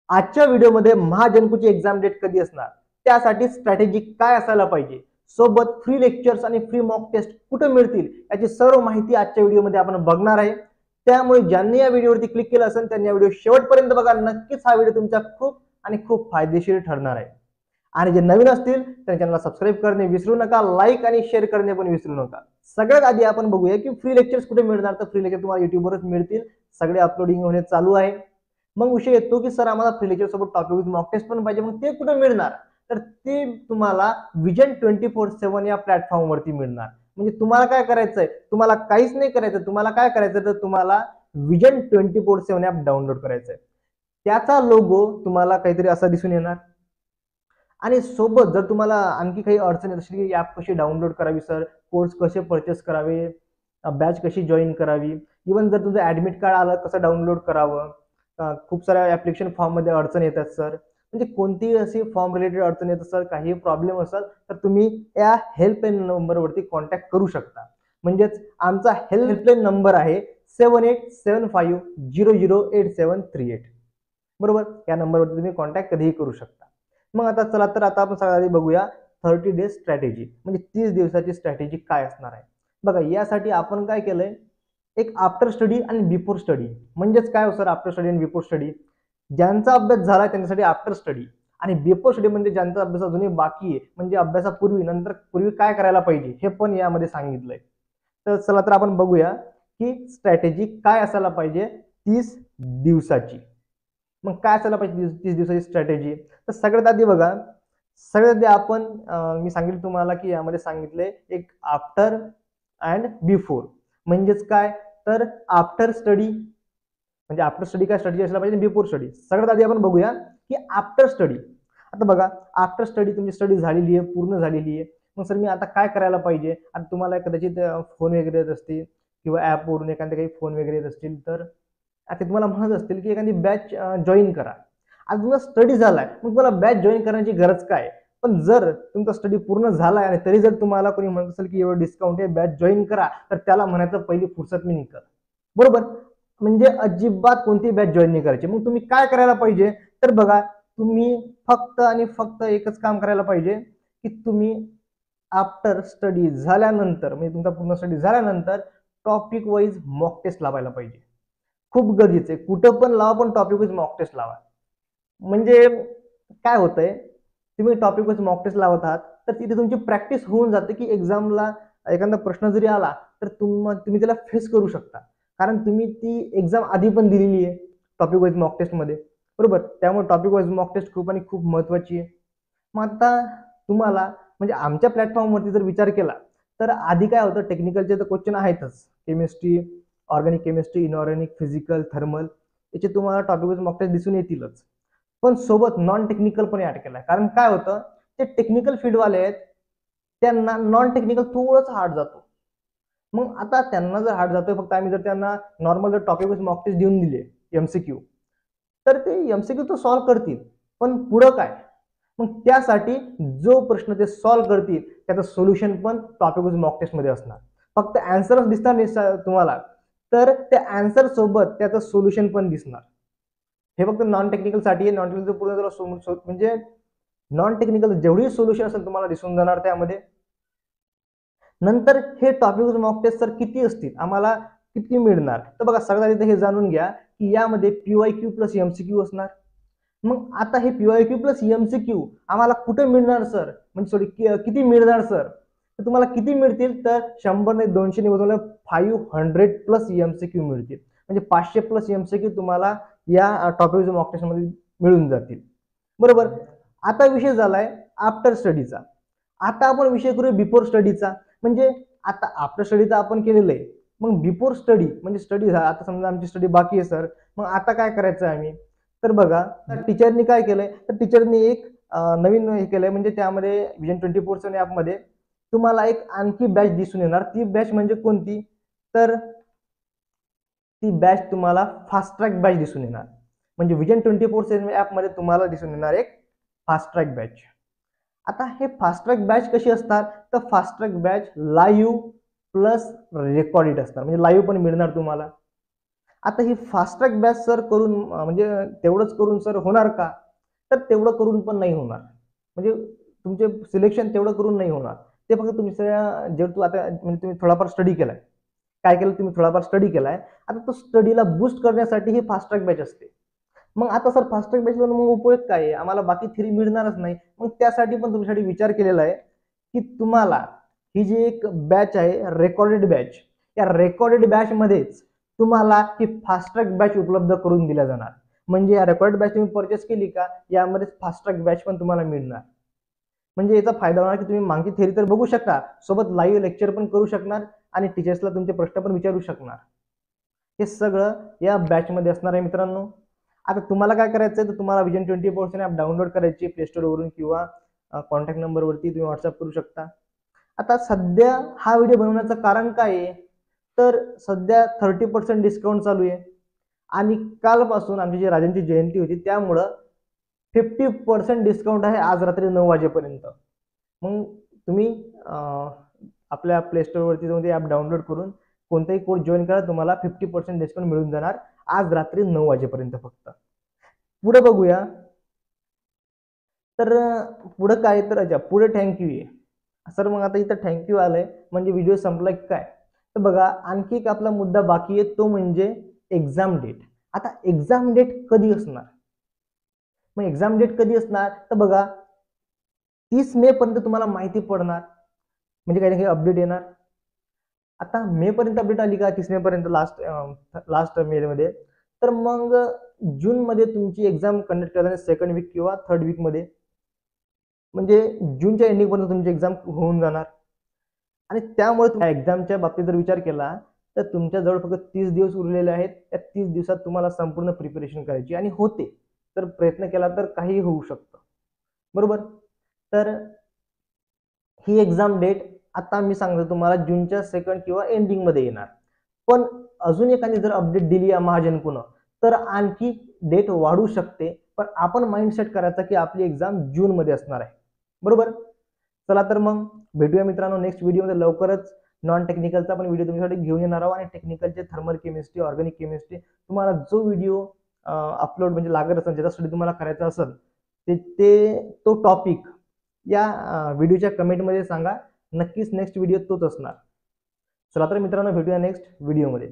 आजच्या व्हिडिओमध्ये महाजनकोची exam date कधी असणार, त्यासाठी स्ट्रॅटेजी काय असायला पाहिजे, सोबत फ्री लेक्चर्स आणि फ्री मॉक टेस्ट कुठे मिळतील याची सर्व माहिती आजच्या व्हिडिओमध्ये आपण बघणार आहे. त्यामुळे ज्यांनी या व्हिडिओवरती क्लिक केलं असेल त्यांनी या व्हिडिओ शेवटपर्यंत बघा. नक्कीच हा व्हिडिओ तुमचा खूप फायदेशीर ठरणार आहे. आणि जे नवीन असतील त्यांच्या चॅनलला सबस्क्राईब करणे विसरू नका, लाईक आणि शेअर करणे पण विसरू नका. सगळ्यात आधी आपण बघूया की फ्री लेक्चर्स कुठे मिळणार. तर फ्री लेक्चर तुम्हाला युट्यूबवरच मिळतील, सगळे अपलोडिंग होणे चालू आहे. मग विषय येतो की सर आम्हाला फ्री लेक्चर सोबत टॉपिक विथ मॉक टेस्ट पण पाहिजे, मग ते कुठे मिळणार. तर ते तुम्हाला विजन 24/7 या प्लॅटफॉर्म वरती मिळणार. म्हणजे तुम्हाला काय करायचंय, तुम्हाला काहीच नाही करायचं. तुम्हाला काय करायचं तर तुम्हाला विजन 24/7 ऍप डाउनलोड करायचंय. त्याचा लोगो तुम्हाला काहीतरी असा दिसून येणार. आणि सोबत जर तुम्हाला आणखी काही अडचण येत असेल की ऍप कशी डाउनलोड करावी सर, कोर्स कसे परचेस करावे, बॅच कशी जॉईन करावी, इव्हन जर तुमचं ऍडमिट कार्ड आलं कसं डाउनलोड करावं, खूप साऱ्या ऍप्लिकेशन फॉर्म मध्ये अडचण येतात सर, म्हणजे कोणतीही अशी फॉर्म रिलेटेड अडचण येत असेल, काही प्रॉब्लेम असेल तर तुम्ही या हेल्पलाईन नंबरवरती कॉन्टॅक्ट करू शकता. म्हणजेच आमचा हेल्पलाईन नंबर आहे 7875008738. बरोबर, या नंबरवरती तुम्ही कॉन्टॅक्ट कधीही करू शकता. मग आता चला तर आता आपण सगळ्यात आधी बघूया 30 डेज स्ट्रॅटेजी, म्हणजे 30 दिवसाची स्ट्रॅटेजी काय असणार आहे. बघा, यासाठी आपण काय केलंय, एक आफ्टर स्टडी आणि बिफोर स्टडी. म्हणजेच काय हो सर आफ्टर स्टडी आणि बिफोर स्टडी, ज्यांचा अभ्यास झाला त्यांच्यासाठी आफ्टर स्टडी, आणि बिफोर स्टडी म्हणजे ज्यांचा अभ्यास अजूनही बाकी आहे, म्हणजे अभ्यासापूर्वी पूर्वी काय करायला पाहिजे हे पण यामध्ये सांगितलंय. तर चला तर आपण बघूया की स्ट्रॅटेजी काय असायला पाहिजे 30 दिवसाची. मग काय असायला पाहिजे 30 दिवसाची स्ट्रॅटेजी. तर सगळ्यात आधी बघा, सगळ्यात आधी आपण मी सांगितलं तुम्हाला की यामध्ये सांगितले एक आफ्टर अँड बिफोर. म्हणजेच काय तर आफ्टर स्टडी म्हणजे आफ्टर स्टडी काय स्टडी असला पाहिजे, बिफोर स्टडी. सगळ्यात आधी आपण बघूया की आफ्टर स्टडी. आता बघा, आफ्टर स्टडी तुमची स्टडी झालेली आहे, पूर्ण झालेली आहे. मग सर मी आता काय करायला पाहिजे. आता तुम्हाला कदाचित फोन वगैरे येत असतील किंवा ऍपवरून एखादे काही फोन वगैरे येत असतील, तर आता तुम्हाला म्हणत असतील की एखादी बॅच जॉईन करा. आता तुमचा स्टडी झालाय, मग तुम्हाला बॅच जॉईन करण्याची गरज काय. पण जर तुमचा स्टडी पूर्ण झालाय आणि तरी जर तुम्हाला कोणी म्हणत असेल की एवढं डिस्काउंट आहे, बॅच जॉईन करा, तर त्याला म्हणायचं पहिली फुर्सत मी निघत. बरोबर, म्हणजे अजिबात कोणती बॅच जॉईन नाही करायची. मग तुम्ही काय करायला पाहिजे तर बघा, तुम्ही फक्त आणि फक्त एकच काम करायला पाहिजे की तुम्ही आफ्टर स्टडी झाल्यानंतर, म्हणजे तुमचा पूर्ण स्टडी झाल्यानंतर टॉपिक वाईज मॉक टेस्ट लावायला पाहिजे. खूप गरजेचं आहे, कुठं पण लावा पण टॉपिक वाईज मॉक टेस्ट लावा. म्हणजे काय होतंय, तुम्ही टॉपिक वाईज मॉक टेस्ट लावत आहात तर तिथे तुमची प्रॅक्टिस होऊन जाते की एक्झामला एखादा प्रश्न जरी आला तर तुम्ही त्याला फेस करू शकता, कारण तुम्ही ती एक्झाम आधी पण दिलेली आहे टॉपिक वाईज मॉक टेस्ट मध्ये. बरोबर, त्यामुळे टॉपिक वाईज मॉक टेस्ट खूप महत्वाची आहे. मग आता तुम्हाला म्हणजे आमच्या प्लॅटफॉर्मवरती जर विचार केला तर आधी काय होतं, टेक्निकलचे तर क्वेश्चन आहेतच, chemistry, organic chemistry, inorganic, physical, thermal, याचे तुम्हाला टॉपिक वाईज मॉक टेस्ट दिसून येतीलच. पण सोबत नॉन टेक्निकल पण ऍड केलाय. कारण काय होतं, ते टेक्निकल फील्डवाले आहेत, त्यांना नॉन टेक्निकल थोडंच हार्ड जातो. मग आता त्यांना जर हार्ड जातोय, फक्त आम्ही जर त्यांना नॉर्मल जर टॉपिक वाईज मॉक टेस्ट देऊन दिले एमसीक्यू, तर ते एमसीक्यू तर सॉल्व्ह करतील, पण पुढं काय. मग त्यासाठी जो प्रश्न ते सॉल्व्ह करतील त्याचं सोल्युशन पण टॉपिक वाईज मॉक टेस्ट मध्ये असणार. फक्त आन्सरच दिसणार नाही तुम्हाला, तर त्या आन्सर सोबत त्याचं सोल्युशन पण दिसणार. हे फक्त नॉन टेक्निकल साठी आहे. नॉन टेक्निकल पूर्ण म्हणजे नॉन टेक्निकल जेवढी सोल्युशन असेल तुम्हाला दिसून जाणार त्यामध्ये. नंतर हे टॉपिक मॉक टेस्ट सर किती असतील, आम्हाला किती मिळणार. तर बघा, सगळ्यात आधी हे जाणून घ्या की यामध्ये पीवायक्यू प्लस एमसीक्यू असणार. मग आता हे पीवायक्यू प्लस एमसीक्यू आम्हाला कुठे मिळणार सर, म्हणजे सॉरी किती मिळणार सर. तर तुम्हाला किती मिळतील तर 100 ने 200 ने बदलून 500 प्लस एमसीक्यू मिळतील. म्हणजे 500 प्लस एमसीक्यू तुम्हाला या टॉपिक मॉक टेस्ट मध्ये मिळून जातील. बरोबर, आता विषय झालाय आफ्टर स्टडीचा. आता आपण विषय करूया बिफोर स्टडीचा. म्हणजे आता आफ्टर स्टडीचा आपण केलेलं आहे, मग बिफोर स्टडी म्हणजे स्टडी झाला. आता समजा आमची स्टडी बाकी आहे सर, मग आता काय करायचं आहे आम्ही. तर बघा, टीचरनी काय केलंय, तर टीचरनी एक नवीन हे केलंय, म्हणजे त्यामध्ये विजन 24/7 ऍपमध्ये तुम्हाला एक आणखी बॅच दिसून येणार. ती बॅच म्हणजे कोणती, तर ती बॅच तुम्हाला फास्ट ट्रॅक बॅच दिसून येणार. म्हणजे विजन 24/7 ऍपमध्ये तुम्हाला दिसून येणार एक फास्ट ट्रॅक बॅच. आता हे फास्ट ट्रॅक बॅच कशी असतात, तर fast track batch live plus recorded असतात, म्हणजे लाईव्ह पण मिळणार तुम्हाला. आता ही फास्ट ट्रॅक बॅच सर करून म्हणजे तेवढंच करून सर होणार का? तर तेवढं करून पण नाही होणार. म्हणजे तुमचे सिलेक्शन तेवढं करून नाही होणार. ते फक्त तुमच्या जर तू आता म्हणजे तुम्ही थोडाफार स्टडी केलाय, काय केलं तुम्ही थोडाफार स्टडी केलाय, आता तो स्टडीला बूस्ट करण्यासाठी ही फास्ट ट्रॅक बॅच असते. मग आता सर फास्ट ट्रॅक बॅच मग उपयोग काय आहे? आम्हाला बाकी थेरी मिळणारच नाही. मग त्यासाठी पण तुमच्यासाठी विचार केलेला आहे की तुम्हाला ही जी एक बॅच आहे रेकॉर्डेड बॅच, या रेकॉर्डेड बॅच मध्येच तुम्हाला ही फास्ट ट्रॅक बॅच उपलब्ध करून दिल्या जाणार. म्हणजे या रेकॉर्डेड बॅच तुम्ही परचेस केली का यामध्ये फास्ट ट्रॅक बॅच पण तुम्हाला मिळणार. म्हणजे याचा फायदा होणार की तुम्ही मागची थेरी तर बघू शकता, सोबत लाईव्ह लेक्चर पण करू शकणार आणि टीचर्सला तुमचे प्रश्न पण विचारू शकणार. हे सगळं या बॅच मध्ये असणार आहे मित्रांनो. आता तुम्हाला काय करायचं आहे, तर तुम्हाला विजन 24/7 ॲप डाउनलोड करायची प्ले स्टोर वरून किंवा कॉन्टॅक्ट नंबरवरती तुम्ही व्हॉट्सअप करू शकता. आता सध्या हा व्हिडिओ बनवण्याचं कारण काय आहे, तर सध्या 30% डिस्काउंट चालू आहे आणि कालपासून आमची जी राजांची जयंती होती त्यामुळं 50% डिस्काउंट आहे आज रात्री 9 वाजेपर्यंत. मग तुम्ही आपल्या प्ले स्टोअरवरती जाऊन ते ॲप डाउनलोड करून कोणताही कोड जॉईन करा, तुम्हाला 50% डिस्काउंट मिळून जाणार आज रात्री 9 वाजेपर्यंत फक्त. पुढे बघूया. तर पुढे काय, तर अच्छा पुढे थँक्यू आहे सर. मग आता इथं थँक्यू आलंय म्हणजे व्हिडिओ संपला की काय? तर बघा आणखी एक आपला मुद्दा बाकी आहे, तो म्हणजे एक्झाम डेट. आता एक्झाम डेट कधी असणार? मग एक्झाम डेट कधी असणार, तर बघा 30 मे पर्यंत तुम्हाला माहिती पडणार, म्हणजे काही ना काही अपडेट येणार. आता मे पर्यंत अपडेट आली का 30 मे पर्यंत लास्ट मे मध्ये, तर मग जून मध्ये तुमची एक्झाम कंडक्ट करणार सेकंड वीक किंवा थर्ड वीक मध्ये, म्हणजे जूनच्या एंडिंग पर्यंत तुमची एक्झाम होऊन जाणार. आणि त्यामुळे तुम्ही एक्झामच्या बाबतीत जर विचार केला तर तुमच्याजवळ फक्त 30 दिवस उरलेले आहेत. त्या 30 दिवसात तुम्हाला संपूर्ण प्रिपरेशन करायची आणि होते, तर प्रयत्न केला तर काही होऊ शकतं, बरोबर. तर ही एक्झाम डेट आता मी सांगतो तुम्हाला जूनच्या सेकंड किंवा एंडिंग मध्ये येणार. पण अजून एखादी जर अपडेट दिली या महाजनकोनं तर आणखी डेट वाढू शकते. पण आपण माइंडसेट करायचा की आपली एक्झाम जून मध्ये असणार आहे, बरोबर. चला तर मग भेटूया मित्रांनो नेक्स्ट व्हिडिओमध्ये. लवकरच नॉन टेक्निकलचा पण व्हिडिओ तुमच्यासाठी घेऊन येणार आहोत आणि टेक्निकलचे थर्मल केमिस्ट्री, ऑर्गॅनिक केमिस्ट्री तुम्हाला जो व्हिडिओ अपलोड म्हणजे लागत असेल, ज्याचा स्टडी तुम्हाला करायचा असेल तो टॉपिक या व्हिडिओच्या कमेंटमध्ये सांगा. नक्कीच नेक्स्ट व्हिडिओ तोच असणार. चला तर मित्रांनो भेटूया नेक्स्ट व्हिडिओमध्ये.